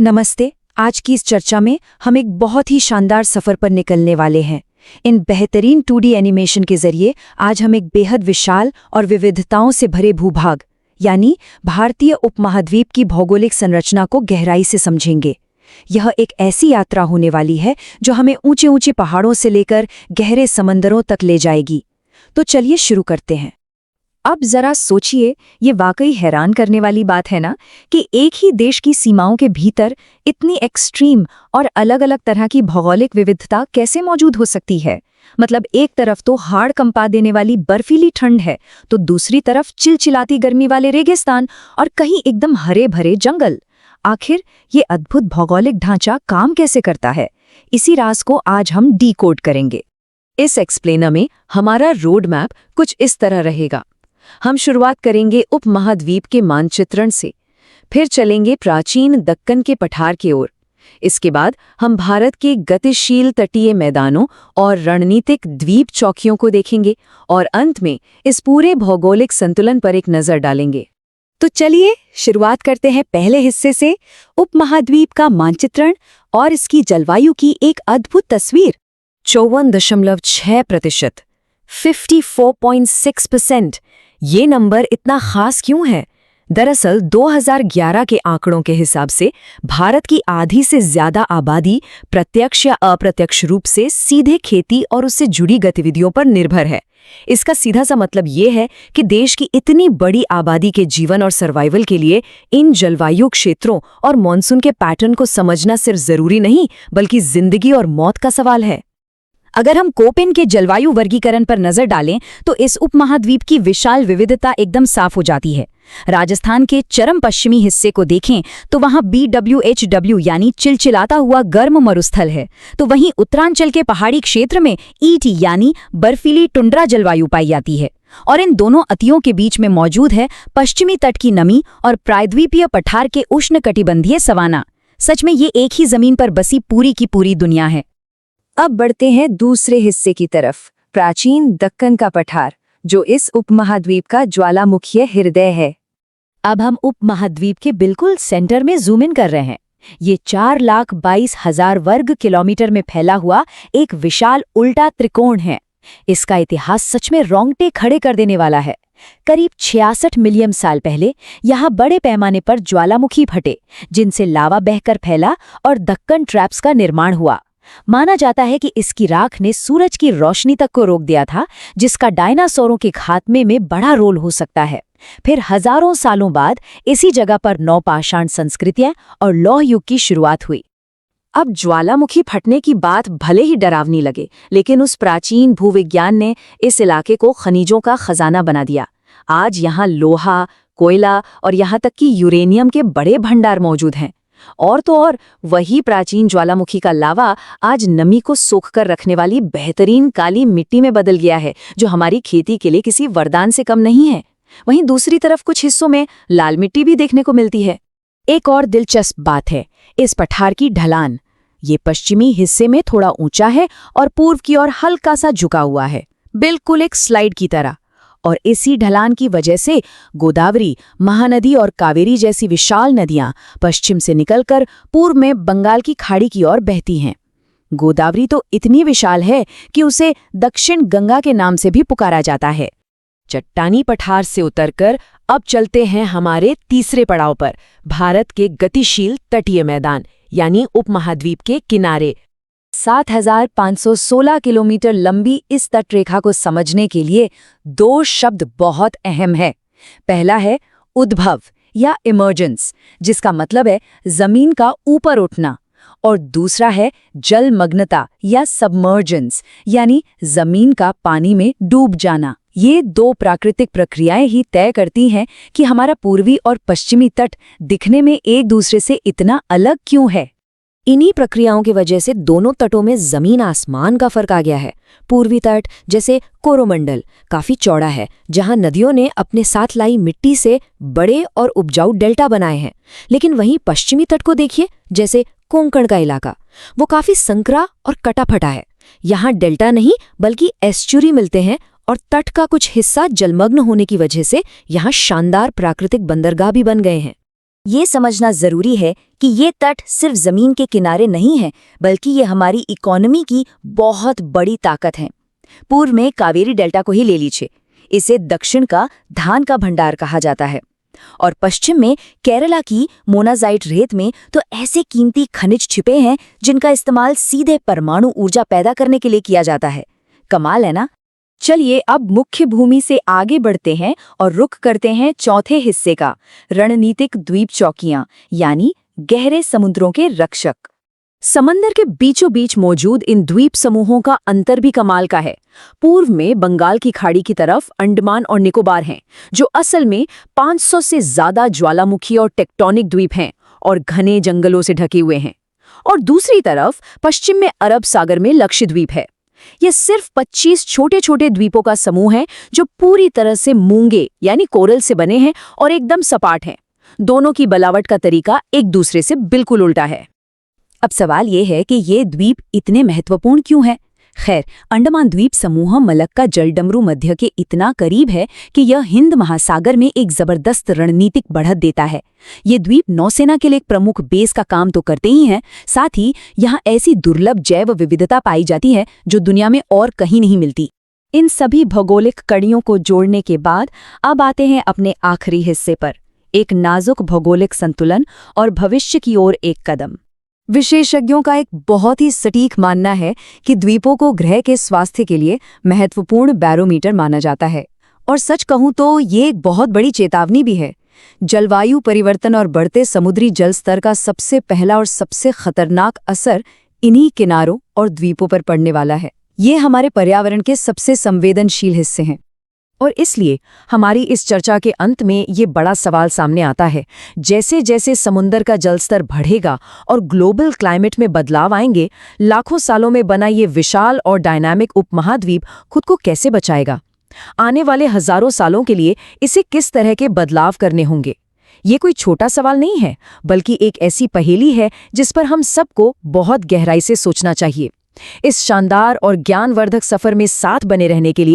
नमस्ते। आज की इस चर्चा में हम एक बहुत ही शानदार सफर पर निकलने वाले हैं। इन बेहतरीन 2D एनिमेशन के जरिए आज हम एक बेहद विशाल और विविधताओं से भरे भूभाग यानी भारतीय उपमहाद्वीप की भौगोलिक संरचना को गहराई से समझेंगे। यह एक ऐसी यात्रा होने वाली है जो हमें ऊंचे ऊंचे पहाड़ों से लेकर गहरे समंदरों तक ले जाएगी। तो चलिए शुरू करते हैं। अब जरा सोचिए, ये वाकई हैरान करने वाली बात है ना कि एक ही देश की सीमाओं के भीतर इतनी एक्सट्रीम और अलग अलग तरह की भौगोलिक विविधता कैसे मौजूद हो सकती है। मतलब एक तरफ तो हाड़ कंपा देने वाली बर्फीली ठंड है, तो दूसरी तरफ चिलचिलाती गर्मी वाले रेगिस्तान और कहीं एकदम हरे भरे जंगल। आखिर ये अद्भुत भौगोलिक ढांचा काम कैसे करता है? इसी राज को आज हम डीकोड करेंगे। इस एक्सप्लेनर में हमारा रोड मैप कुछ इस तरह रहेगा। हम शुरुआत करेंगे उपमहाद्वीप के मानचित्रण से, फिर चलेंगे प्राचीन दक्कन के पठार की ओर। इसके बाद हम भारत के गतिशील तटीय मैदानों और रणनीतिक द्वीप चौकियों को देखेंगे और अंत में इस पूरे भौगोलिक संतुलन पर एक नज़र डालेंगे। तो चलिए शुरुआत करते हैं पहले हिस्से से, उपमहाद्वीप का मानचित्रण और इसकी जलवायु की एक अद्भुत तस्वीर। 54.6%, 54.6%। ये नंबर इतना खास क्यों है? दरअसल 2011 के आंकड़ों के हिसाब से भारत की आधी से ज्यादा आबादी प्रत्यक्ष या अप्रत्यक्ष रूप से सीधे खेती और उससे जुड़ी गतिविधियों पर निर्भर है। इसका सीधा सा मतलब ये है कि देश की इतनी बड़ी आबादी के जीवन और सर्वाइवल के लिए इन जलवायु क्षेत्रों और मॉनसून के पैटर्न को समझना सिर्फ जरूरी नहीं, बल्कि जिंदगी और मौत का सवाल है। अगर हम कोपेन के जलवायु वर्गीकरण पर नजर डालें तो इस उपमहाद्वीप की विशाल विविधता एकदम साफ हो जाती है। राजस्थान के चरम पश्चिमी हिस्से को देखें तो वहां BWHW यानी चिलचिलाता हुआ गर्म मरुस्थल है, तो वहीं उत्तरांचल के पहाड़ी क्षेत्र में ET यानी बर्फीली टुंड्रा जलवायु पाई जाती है। और इन दोनों अतियों के बीच में मौजूद है पश्चिमी तट की नमी और प्रायद्वीपीय पठार के उष्णकटिबंधीय सवाना। सच में ये एक ही जमीन पर बसी पूरी की पूरी दुनिया है। अब बढ़ते हैं दूसरे हिस्से की तरफ, प्राचीन दक्कन का पठार, जो इस उपमहाद्वीप का ज्वालामुखीय हृदय है। अब हम उपमहाद्वीप के बिल्कुल सेंटर में जूम इन कर रहे हैं। ये 4,22,000 वर्ग किलोमीटर में फैला हुआ एक विशाल उल्टा त्रिकोण है। इसका इतिहास सच में रोंगटे खड़े कर देने वाला है। करीब 66 मिलियन साल पहले यहाँ बड़े पैमाने पर ज्वालामुखी फटे, जिनसे लावा बहकर फैला और दक्कन ट्रैप्स का निर्माण हुआ। माना जाता है कि इसकी राख ने सूरज की रोशनी तक को रोक दिया था, जिसका डायनासोरों के खात्मे में बड़ा रोल हो सकता है। फिर हजारों सालों बाद इसी जगह पर नवपाषाण संस्कृतियां और लौह युग की शुरुआत हुई। अब ज्वालामुखी फटने की बात भले ही डरावनी लगे, लेकिन उस प्राचीन भूविज्ञान ने इस इलाके को खनिजों का खजाना बना दिया। आज यहाँ लोहा, कोयला और यहाँ तक कि यूरेनियम के बड़े भंडार मौजूद हैं। और तो और वही प्राचीन ज्वालामुखी का लावा आज नमी को सोख कर रखने वाली बेहतरीन काली मिट्टी में बदल गया है, जो हमारी खेती के लिए किसी वरदान से कम नहीं है। वहीं दूसरी तरफ कुछ हिस्सों में लाल मिट्टी भी देखने को मिलती है। एक और दिलचस्प बात है इस पठार की ढलान। ये पश्चिमी हिस्से में थोड़ा ऊंचा है और पूर्व की ओर हल्का सा झुका हुआ है, बिल्कुल एक स्लाइड की तरह। और इसी ढलान की वजह से गोदावरी, महानदी और कावेरी जैसी विशाल नदियां पश्चिम से निकलकर पूर्व में बंगाल की खाड़ी की ओर बहती हैं। गोदावरी तो इतनी विशाल है कि उसे दक्षिण गंगा के नाम से भी पुकारा जाता है। चट्टानी पठार से उतरकर अब चलते हैं हमारे तीसरे पड़ाव पर, भारत के गतिशील तटीय मैदान यानी उपमहाद्वीप के किनारे। 7,516 किलोमीटर लंबी इस तटरेखा को समझने के लिए दो शब्द बहुत अहम है। पहला है उद्भव या इमर्जेंस, जिसका मतलब है जमीन का ऊपर उठना, और दूसरा है जलमग्नता या सबमर्जेंस, यानी जमीन का पानी में डूब जाना। ये दो प्राकृतिक प्रक्रियाएं ही तय करती हैं कि हमारा पूर्वी और पश्चिमी तट दिखने में एक दूसरे से इतना अलग क्यों है। इन्हीं प्रक्रियाओं की वजह से दोनों तटों में जमीन आसमान का फर्क आ गया है। पूर्वी तट जैसे कोरोमंडल काफी चौड़ा है, जहां नदियों ने अपने साथ लाई मिट्टी से बड़े और उपजाऊ डेल्टा बनाए हैं। लेकिन वहीं पश्चिमी तट को देखिए, जैसे कोंकण का इलाका, वो काफी संकरा और कटाफटा है। यहाँ डेल्टा नहीं बल्कि एस्चुरी मिलते हैं और तट का कुछ हिस्सा जलमग्न होने की वजह से यहाँ शानदार प्राकृतिक बंदरगाह भी बन गए हैं। ये समझना जरूरी है कि ये तट सिर्फ जमीन के किनारे नहीं है, बल्कि ये हमारी इकोनॉमी की बहुत बड़ी ताकत है। पूर्व में कावेरी डेल्टा को ही ले लीजिए, इसे दक्षिण का धान का भंडार कहा जाता है, और पश्चिम में केरला की मोनाजाइट रेत में तो ऐसे कीमती खनिज छिपे हैं जिनका इस्तेमाल सीधे परमाणु ऊर्जा पैदा करने के लिए किया जाता है। कमाल है ना। चलिए अब मुख्य भूमि से आगे बढ़ते हैं और रुख करते हैं चौथे हिस्से का, रणनीतिक द्वीप चौकियां यानी गहरे समुद्रों के रक्षक। समंदर के बीचों बीच मौजूद इन द्वीप समूहों का अंतर भी कमाल का है। पूर्व में बंगाल की खाड़ी की तरफ अंडमान और निकोबार हैं, जो असल में 500 से ज्यादा ज्वालामुखी और टेक्टोनिक द्वीप हैं और घने जंगलों से ढके हुए हैं। और दूसरी तरफ पश्चिम में अरब सागर में लक्षद्वीप है। ये सिर्फ 25 छोटे छोटे द्वीपों का समूह है जो पूरी तरह से मूंगे यानी कोरल से बने हैं और एकदम सपाट हैं। दोनों की बनावट का तरीका एक दूसरे से बिल्कुल उल्टा है। अब सवाल ये है कि ये द्वीप इतने महत्वपूर्ण क्यों हैं? खैर, अंडमान द्वीप समूह मलक्का जलडमरू मध्य के इतना करीब है कि यह हिंद महासागर में एक जबरदस्त रणनीतिक बढ़त देता है। ये द्वीप नौसेना के लिए एक प्रमुख बेस का काम तो करते ही हैं, साथ ही यहाँ ऐसी दुर्लभ जैव विविधता पाई जाती है जो दुनिया में और कहीं नहीं मिलती। इन सभी भौगोलिक कड़ियों को जोड़ने के बाद अब आते हैं अपने आखिरी हिस्से पर, एक नाजुक भौगोलिक संतुलन और भविष्य की ओर एक कदम। विशेषज्ञों का एक बहुत ही सटीक मानना है कि द्वीपों को ग्रह के स्वास्थ्य के लिए महत्वपूर्ण बैरोमीटर माना जाता है। और सच कहूं तो ये एक बहुत बड़ी चेतावनी भी है। जलवायु परिवर्तन और बढ़ते समुद्री जल स्तर का सबसे पहला और सबसे खतरनाक असर इन्हीं किनारों और द्वीपों पर पड़ने वाला है। ये हमारे पर्यावरण के सबसे संवेदनशील हिस्से हैं। और इसलिए हमारी इस चर्चा के अंत में ये बड़ा सवाल सामने आता है, जैसे जैसे समुद्र का जलस्तर बढ़ेगा और ग्लोबल क्लाइमेट में बदलाव आएंगे, लाखों सालों में बना ये विशाल और डायनामिक उपमहाद्वीप खुद को कैसे बचाएगा? आने वाले हजारों सालों के लिए इसे किस तरह के बदलाव करने होंगे? ये कोई छोटा सवाल नहीं है, बल्कि एक ऐसी पहेली है जिस पर हम सबको बहुत गहराई से सोचना चाहिए। इस शानदार और ज्ञानवर्धक सफर में साथ बने रहने के लिए